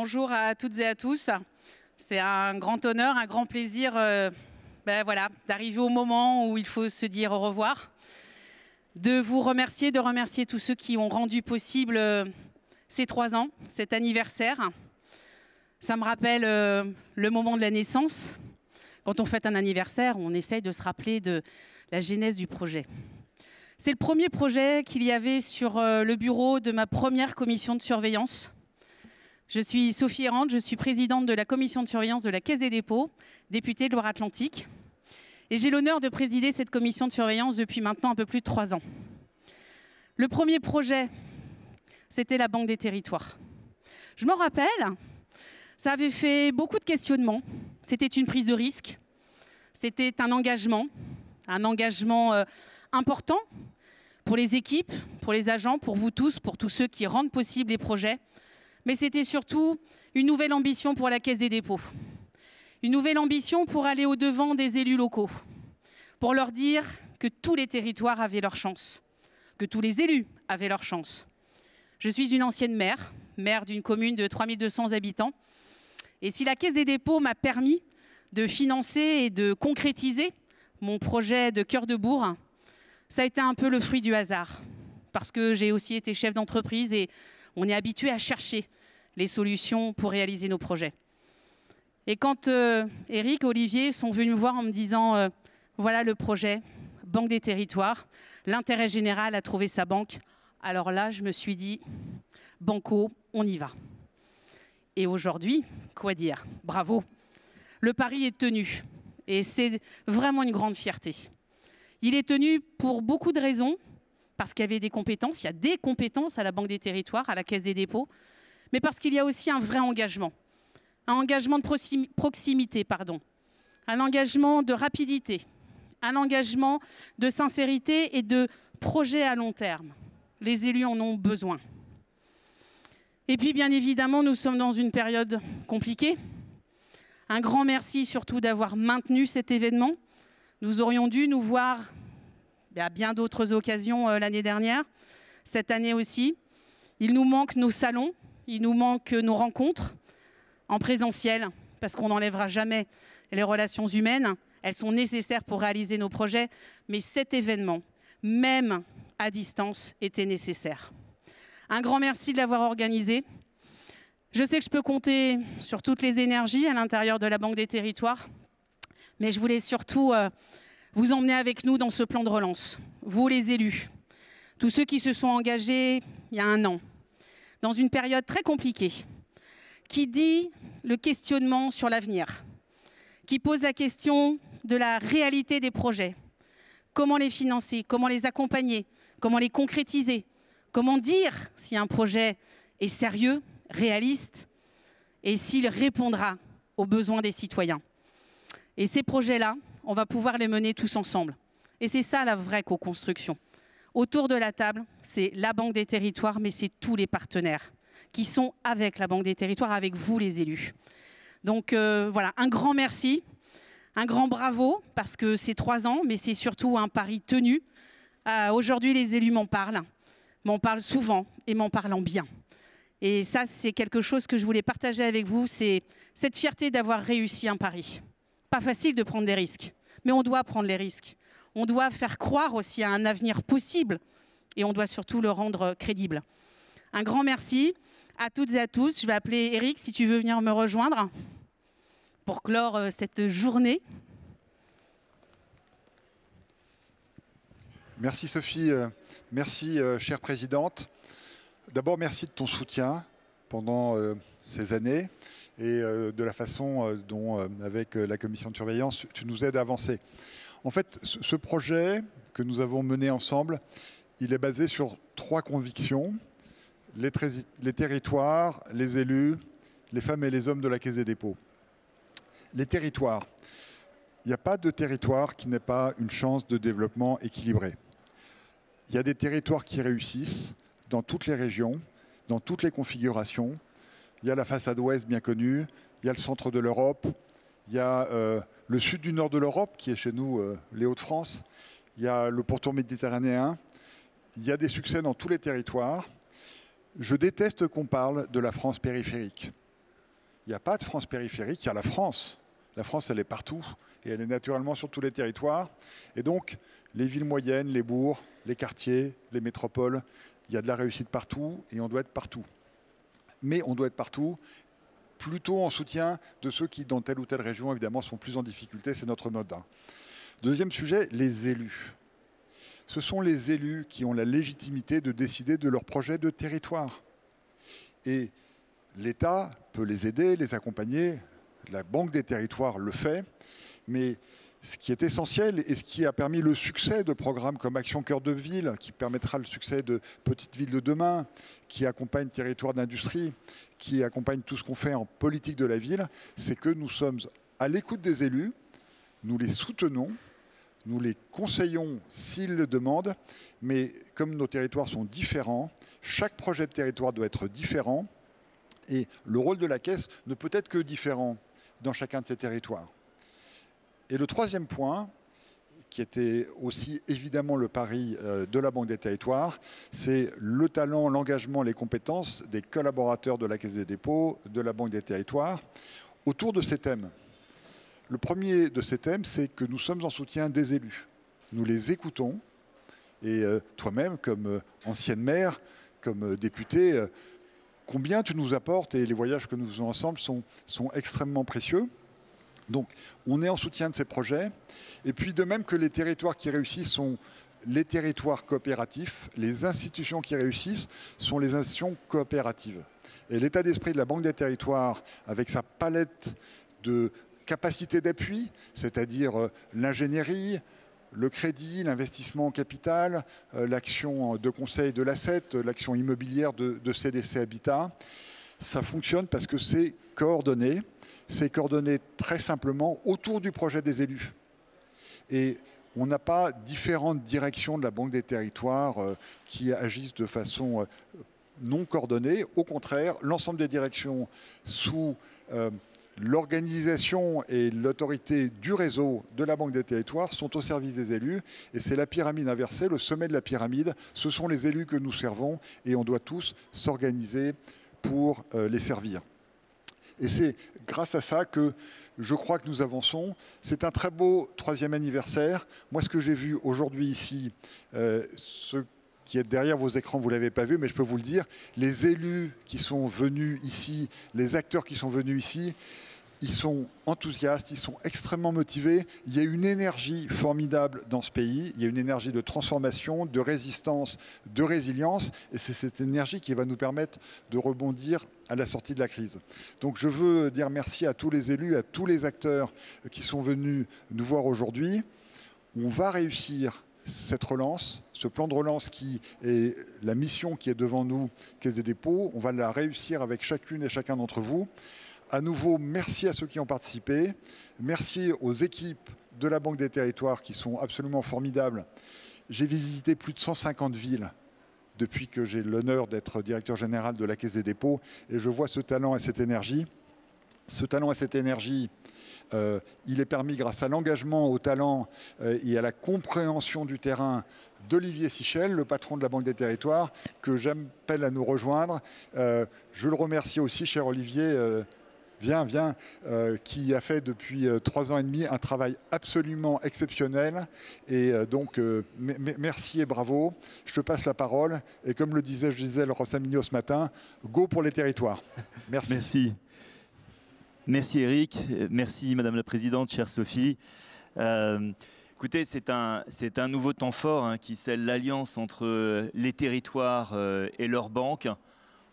Bonjour à toutes et à tous. C'est un grand honneur, un grand plaisir d'arriver au moment où il faut se dire au revoir. De vous remercier, de remercier tous ceux qui ont rendu possible ces 3 ans, cet anniversaire. Ça me rappelle le moment de la naissance. Quand on fête un anniversaire, on essaye de se rappeler de la genèse du projet. C'est le premier projet qu'il y avait sur le bureau de ma première commission de surveillance. Je suis Sophie Errante, je suis présidente de la commission de surveillance de la Caisse des dépôts, députée de Loire-Atlantique. Et j'ai l'honneur de présider cette commission de surveillance depuis maintenant un peu plus de 3 ans. Le premier projet, c'était la Banque des territoires. Je m'en rappelle, ça avait fait beaucoup de questionnements. C'était une prise de risque, c'était un engagement important pour les équipes, pour les agents, pour vous tous, pour tous ceux qui rendent possible les projets. Mais c'était surtout une nouvelle ambition pour la Caisse des dépôts. Une nouvelle ambition pour aller au-devant des élus locaux, pour leur dire que tous les territoires avaient leur chance, que tous les élus avaient leur chance. Je suis une ancienne maire d'une commune de 3200 habitants. Et si la Caisse des dépôts m'a permis de financer et de concrétiser mon projet de cœur de bourg, ça a été un peu le fruit du hasard. Parce que j'ai aussi été chef d'entreprise et on est habitué à chercher les solutions pour réaliser nos projets. Et quand Eric et Olivier sont venus me voir en me disant voilà le projet, Banque des territoires, l'intérêt général a trouvé sa banque, alors là je me suis dit banco, on y va. Et aujourd'hui, quoi dire? Bravo, le pari est tenu et c'est vraiment une grande fierté. Il est tenu pour beaucoup de raisons, parce qu'il y avait des compétences, il y a des compétences à la Banque des territoires, à la Caisse des dépôts, mais parce qu'il y a aussi un vrai engagement. Un engagement de proximité, un engagement de rapidité, un engagement de sincérité et de projet à long terme. Les élus en ont besoin. Et puis, bien évidemment, nous sommes dans une période compliquée. Un grand merci surtout d'avoir maintenu cet événement. Nous aurions dû nous voir à bien d'autres occasions l'année dernière, cette année aussi. Il nous manque nos salons, il nous manque nos rencontres en présentiel, parce qu'on n'enlèvera jamais les relations humaines. Elles sont nécessaires pour réaliser nos projets, mais cet événement, même à distance, était nécessaire. Un grand merci de l'avoir organisé. Je sais que je peux compter sur toutes les énergies à l'intérieur de la Banque des territoires, mais je voulais surtout vous emmenez avec nous dans ce plan de relance, vous les élus, tous ceux qui se sont engagés il y a 1 an, dans une période très compliquée, qui dit le questionnement sur l'avenir, qui pose la question de la réalité des projets, comment les financer, comment les accompagner, comment les concrétiser, comment dire si un projet est sérieux, réaliste, et s'il répondra aux besoins des citoyens. Et ces projets-là, on va pouvoir les mener tous ensemble. Et c'est ça la vraie co-construction. Autour de la table, c'est la Banque des territoires, mais c'est tous les partenaires qui sont avec la Banque des territoires, avec vous les élus. Donc voilà, un grand merci, un grand bravo, parce que c'est 3 ans, mais c'est surtout un pari tenu. Aujourd'hui, les élus m'en parlent souvent et m'en parlent en bien. Et ça, c'est quelque chose que je voulais partager avec vous, c'est cette fierté d'avoir réussi un pari. Pas facile de prendre des risques, mais on doit prendre les risques. On doit faire croire aussi à un avenir possible et on doit surtout le rendre crédible. Un grand merci à toutes et à tous. Je vais appeler Eric si tu veux venir me rejoindre pour clore cette journée. Merci Sophie, merci chère présidente. D'abord merci de ton soutien pendant ces années et de la façon dont, avec la commission de surveillance, tu nous aides à avancer. En fait, ce projet que nous avons mené ensemble, il est basé sur 3 convictions. Les territoires, les élus, les femmes et les hommes de la Caisse des dépôts. Les territoires. Il n'y a pas de territoire qui n'ait pas une chance de développement équilibré. Il y a des territoires qui réussissent dans toutes les régions, dans toutes les configurations. Il y a la façade ouest bien connue, il y a le centre de l'Europe, il y a le sud du nord de l'Europe, qui est chez nous les Hauts-de-France, il y a le pourtour méditerranéen, il y a des succès dans tous les territoires. Je déteste qu'on parle de la France périphérique. Il n'y a pas de France périphérique, il y a la France. La France, elle est partout et elle est naturellement sur tous les territoires. Et donc, les villes moyennes, les bourgs, les quartiers, les métropoles, il y a de la réussite partout et on doit être partout. Mais on doit être partout plutôt en soutien de ceux qui, dans telle ou telle région, évidemment, sont plus en difficulté. C'est notre mode. Deuxième sujet, les élus. Ce sont les élus qui ont la légitimité de décider de leur projet de territoire. Et l'État peut les aider, les accompagner. La Banque des territoires le fait. Mais ce qui est essentiel et ce qui a permis le succès de programmes comme Action Cœur de Ville, qui permettra le succès de Petites Villes de demain, qui accompagne Territoire d'industrie, qui accompagne tout ce qu'on fait en politique de la ville, c'est que nous sommes à l'écoute des élus, nous les soutenons, nous les conseillons s'ils le demandent, mais comme nos territoires sont différents, chaque projet de territoire doit être différent et le rôle de la Caisse ne peut être que différent dans chacun de ces territoires. Et le troisième point, qui était aussi évidemment le pari de la Banque des territoires, c'est le talent, l'engagement, les compétences des collaborateurs de la Caisse des dépôts, de la Banque des territoires, autour de ces thèmes. Le premier de ces thèmes, c'est que nous sommes en soutien des élus. Nous les écoutons, et toi-même, comme ancienne maire, comme députée, combien tu nous apportes, et les voyages que nous faisons ensemble sont extrêmement précieux. Donc, on est en soutien de ces projets. Et puis, de même que les territoires qui réussissent sont les territoires coopératifs, les institutions qui réussissent sont les institutions coopératives. Et l'état d'esprit de la Banque des territoires, avec sa palette de capacités d'appui, c'est-à-dire l'ingénierie, le crédit, l'investissement en capital, l'action de conseil de l'asset, l'action immobilière de CDC Habitat, ça fonctionne parce que c'est coordonné. C'est coordonné très simplement autour du projet des élus. Et on n'a pas différentes directions de la Banque des territoires qui agissent de façon non coordonnée. Au contraire, l'ensemble des directions sous l'organisation et l'autorité du réseau de la Banque des territoires sont au service des élus. Et c'est la pyramide inversée, le sommet de la pyramide. Ce sont les élus que nous servons et on doit tous s'organiser pour les servir. Et c'est grâce à ça que je crois que nous avançons. C'est un très beau 3e anniversaire. Moi, ce que j'ai vu aujourd'hui ici, ce qui est derrière vos écrans, vous ne l'avez pas vu, mais je peux vous le dire, les élus qui sont venus ici, les acteurs qui sont venus ici, ils sont enthousiastes, ils sont extrêmement motivés. Il y a une énergie formidable dans ce pays. Il y a une énergie de transformation, de résistance, de résilience. Et c'est cette énergie qui va nous permettre de rebondir à la sortie de la crise. Donc je veux dire merci à tous les élus, à tous les acteurs qui sont venus nous voir aujourd'hui. On va réussir cette relance, ce plan de relance qui est la mission qui est devant nous, Caisse des dépôts. On va la réussir avec chacune et chacun d'entre vous. À nouveau, merci à ceux qui ont participé. Merci aux équipes de la Banque des territoires qui sont absolument formidables. J'ai visité plus de 150 villes depuis que j'ai l'honneur d'être directeur général de la Caisse des dépôts et je vois ce talent et cette énergie. Ce talent et cette énergie, il est permis grâce à l'engagement, au talent et à la compréhension du terrain d'Olivier Sichel, le patron de la Banque des territoires, que j'appelle à nous rejoindre. Je le remercie aussi, cher Olivier, qui a fait depuis 3 ans et demi un travail absolument exceptionnel. Et donc, merci et bravo. Je te passe la parole. Et comme le disait Gisèle Rossamigno ce matin, go pour les territoires. Merci. Merci. Merci Eric. Merci Madame la Présidente, chère Sophie. Écoutez, c'est un nouveau temps fort qui scelle l'alliance entre les territoires et leurs banques,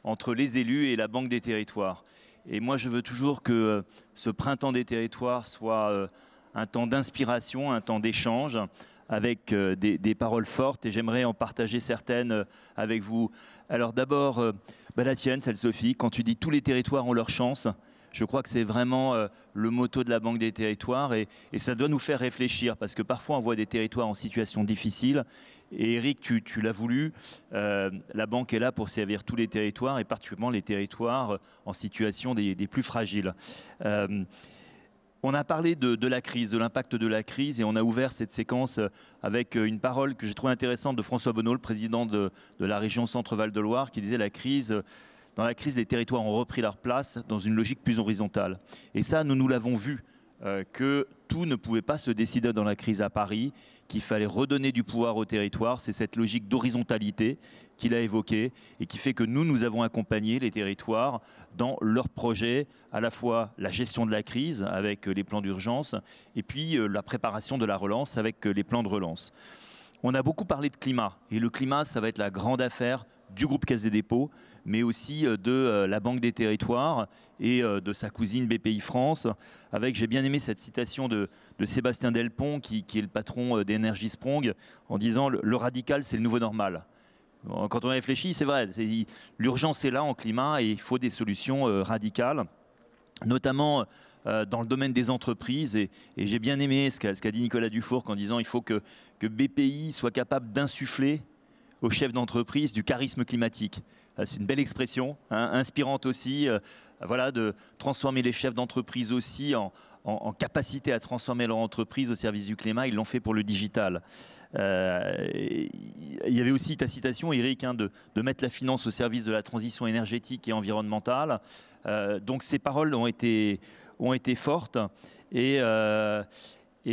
entre les élus et la Banque des territoires. Et moi, je veux toujours que ce printemps des territoires soit un temps d'inspiration, un temps d'échange, avec des paroles fortes. Et j'aimerais en partager certaines avec vous. Alors d'abord, la tienne, celle Sophie, quand tu dis tous les territoires ont leur chance, je crois que c'est vraiment le motto de la Banque des territoires. Et ça doit nous faire réfléchir, parce que parfois, on voit des territoires en situation difficile. Et Eric, tu l'as voulu, la banque est là pour servir tous les territoires et particulièrement les territoires en situation des plus fragiles. On a parlé de la crise, de l'impact de la crise et on a ouvert cette séquence avec une parole que j'ai trouvée intéressante de François Bonneau, le président de la région Centre-Val de Loire, qui disait la crise, Dans la crise, les territoires ont repris leur place dans une logique plus horizontale. Et ça, nous l'avons vu, que tout ne pouvait pas se décider dans la crise à Paris, qu'il fallait redonner du pouvoir aux territoires. C'est cette logique d'horizontalité qu'il a évoquée et qui fait que nous avons accompagné les territoires dans leurs projets, à la fois la gestion de la crise avec les plans d'urgence et puis la préparation de la relance avec les plans de relance. On a beaucoup parlé de climat et le climat, ça va être la grande affaire du groupe Caisse des Dépôts, mais aussi de la Banque des Territoires et de sa cousine BPI France. Avec, j'ai bien aimé cette citation de Sébastien Delpont, qui est le patron d'Energy Sprong, en disant le radical, c'est le nouveau normal. Quand on réfléchit, c'est vrai, l'urgence est là en climat et il faut des solutions radicales, notamment dans le domaine des entreprises. Et j'ai bien aimé ce qu'a dit Nicolas Dufourcq en disant qu'il faut que BPI soit capable d'insuffler aux chefs d'entreprise du charisme climatique. C'est une belle expression, hein, inspirante aussi, voilà, de transformer les chefs d'entreprise aussi en capacité à transformer leur entreprise au service du climat. Ils l'ont fait pour le digital. Il y avait aussi ta citation, Eric, hein, de mettre la finance au service de la transition énergétique et environnementale. Donc ces paroles ont été fortes. Et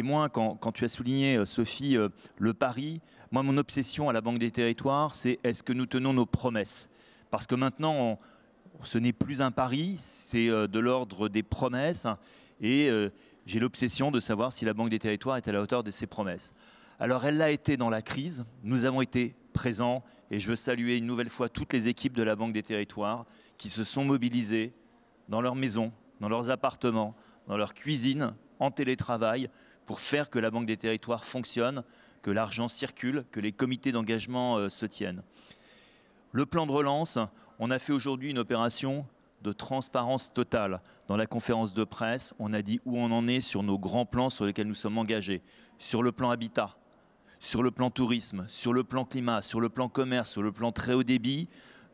moi, quand tu as souligné, Sophie, le pari, moi, mon obsession à la Banque des Territoires, c'est est-ce que nous tenons nos promesses? Parce que maintenant, ce n'est plus un pari, c'est de l'ordre des promesses. Et j'ai l'obsession de savoir si la Banque des Territoires est à la hauteur de ses promesses. Alors, elle l'a été dans la crise. Nous avons été présents. Et je veux saluer une nouvelle fois toutes les équipes de la Banque des Territoires qui se sont mobilisées dans leurs maisons, dans leurs appartements, dans leur cuisine, en télétravail, pour faire que la Banque des Territoires fonctionne, que l'argent circule, que les comités d'engagement se tiennent. Le plan de relance, on a fait aujourd'hui une opération de transparence totale. Dans la conférence de presse, on a dit où on en est sur nos grands plans sur lesquels nous sommes engagés. Sur le plan habitat, sur le plan tourisme, sur le plan climat, sur le plan commerce, sur le plan très haut débit,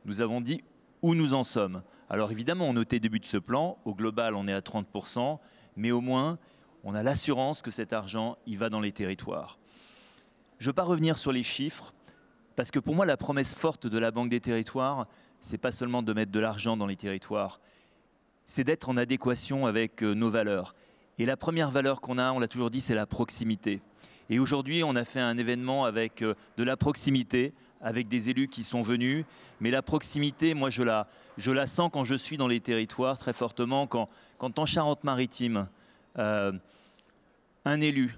nous avons dit où nous en sommes. Alors évidemment, on notait le début de ce plan. Au global, on est à 30%, mais au moins, on a l'assurance que cet argent, il va dans les territoires. Je ne veux pas revenir sur les chiffres, parce que pour moi, la promesse forte de la Banque des Territoires, ce n'est pas seulement de mettre de l'argent dans les territoires, c'est d'être en adéquation avec nos valeurs. Et la première valeur qu'on a, on l'a toujours dit, c'est la proximité. Et aujourd'hui, on a fait un événement avec de la proximité, avec des élus qui sont venus. Mais la proximité, moi, je la sens quand je suis dans les territoires très fortement. Quand en Charente-Maritime, un élu,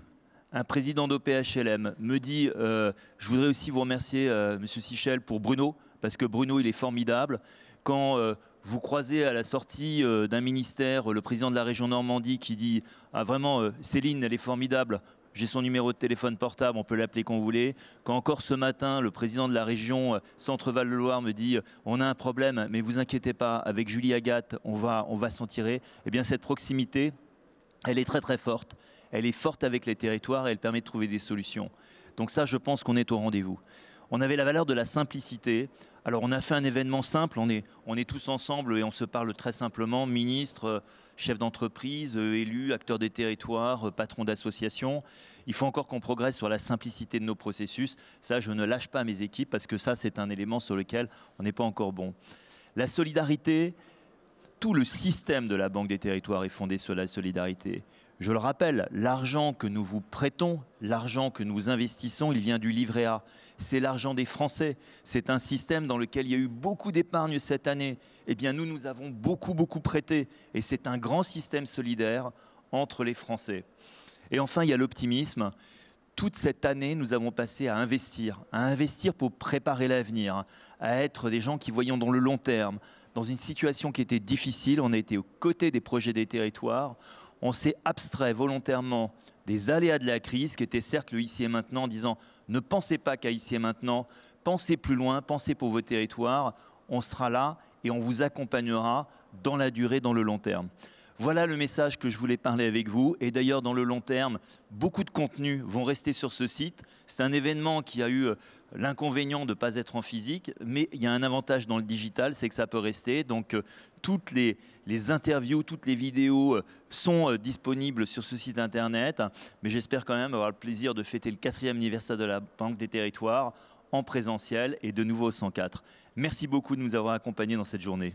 un président d'OPHLM me dit je voudrais aussi vous remercier, Monsieur Sichel, pour Bruno, parce que Bruno, il est formidable. Quand vous croisez à la sortie d'un ministère le président de la région Normandie qui dit ah, vraiment, Céline, elle est formidable, j'ai son numéro de téléphone portable, on peut l'appeler quand vous voulez. Quand encore ce matin, le président de la région Centre-Val-de-Loire me dit on a un problème, mais vous inquiétez pas, avec Julie Agathe, on va s'en tirer. Eh bien, cette proximité, elle est très très forte. Elle est forte avec les territoires et elle permet de trouver des solutions. Donc ça, je pense qu'on est au rendez-vous. On avait la valeur de la simplicité. Alors on a fait un événement simple, on est tous ensemble et on se parle très simplement, ministres, chefs d'entreprise, élus, acteurs des territoires, patrons d'associations. Il faut encore qu'on progresse sur la simplicité de nos processus. Ça, je ne lâche pas mes équipes parce que ça, c'est un élément sur lequel on n'est pas encore bon. La solidarité, tout le système de la Banque des Territoires est fondé sur la solidarité. Je le rappelle, l'argent que nous vous prêtons, l'argent que nous investissons, il vient du livret A. C'est l'argent des Français. C'est un système dans lequel il y a eu beaucoup d'épargne cette année. Eh bien, nous avons beaucoup prêté. Et c'est un grand système solidaire entre les Français. Et enfin, il y a l'optimisme. Toute cette année, nous avons passé à investir pour préparer l'avenir, à être des gens qui voyons dans le long terme. Dans une situation qui était difficile, on a été aux côtés des projets des territoires. On s'est abstrait volontairement des aléas de la crise, qui était certes le ici et maintenant, en disant ne pensez pas qu'à ici et maintenant, pensez plus loin, pensez pour vos territoires, on sera là et on vous accompagnera dans la durée, dans le long terme. Voilà le message que je voulais parler avec vous. Et d'ailleurs, dans le long terme, beaucoup de contenus vont rester sur ce site. C'est un événement qui a eu l'inconvénient de ne pas être en physique, mais il y a un avantage dans le digital, c'est que ça peut rester. Donc, toutes les interviews, toutes les vidéos sont disponibles sur ce site internet. Mais j'espère quand même avoir le plaisir de fêter le 4e anniversaire de la Banque des Territoires en présentiel et de nouveau au 104. Merci beaucoup de nous avoir accompagnés dans cette journée.